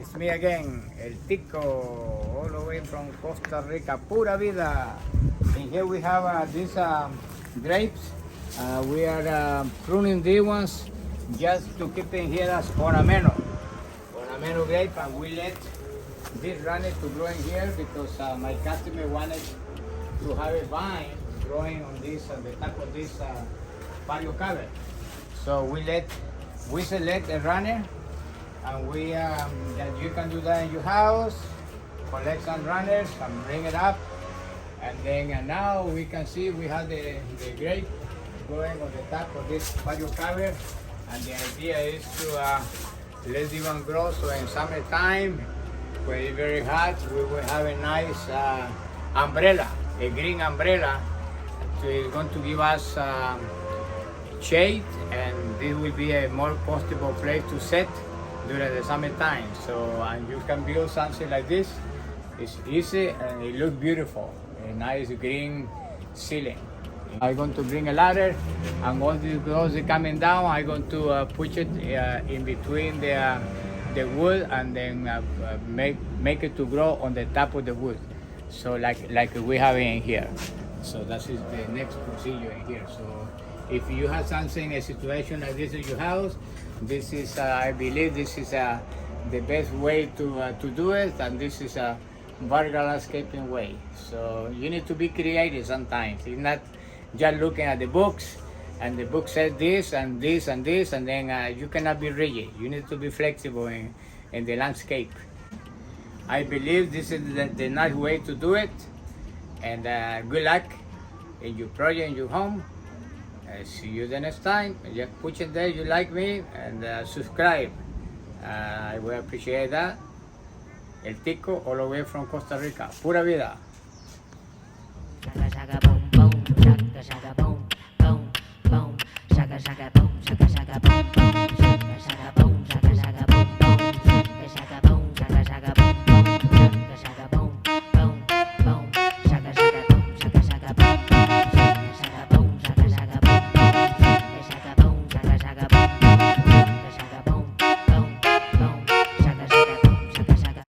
It's me again, El Tico, all the way from Costa Rica, pura vida. And here we have these grapes. We are pruning these ones just to keep them here as ornamental grape, and we let this run it to grow in here because my customer wanted to have a vine growing on this, on the top of this patio cover. So we select a runner, and we that you can do that in your house, collect some runners and bring it up, and then now we can see we have the grape growing on the top of this patio cover, and the idea is to let this one grow, so in summertime when it's very hot we will have a nice umbrella, a green umbrella. So it's going to give us shade, and this will be a more comfortable place to sit during the summertime. So and you can build something like this. It's easy and it looks beautiful. A nice green ceiling. I'm going to bring a ladder, and once it goes coming down, I'm going to push it in between the wood, and then make it to grow on the top of the wood. So like we have in here. So that is the next procedure in here. So if you have something, a situation like this in your house, this is I believe this is the best way to do it, and this is a vertical landscaping way. So you need to be creative sometimes. It's not just looking at the books, and the book says this and this and this, and then you cannot be rigid. You need to be flexible in the landscape. I believe this is the nice way to do it, and good luck in your project, in your home. See you the next time. Just put it there, you like me, and subscribe. I will appreciate that. El Tico, all the way from Costa Rica. Pura vida.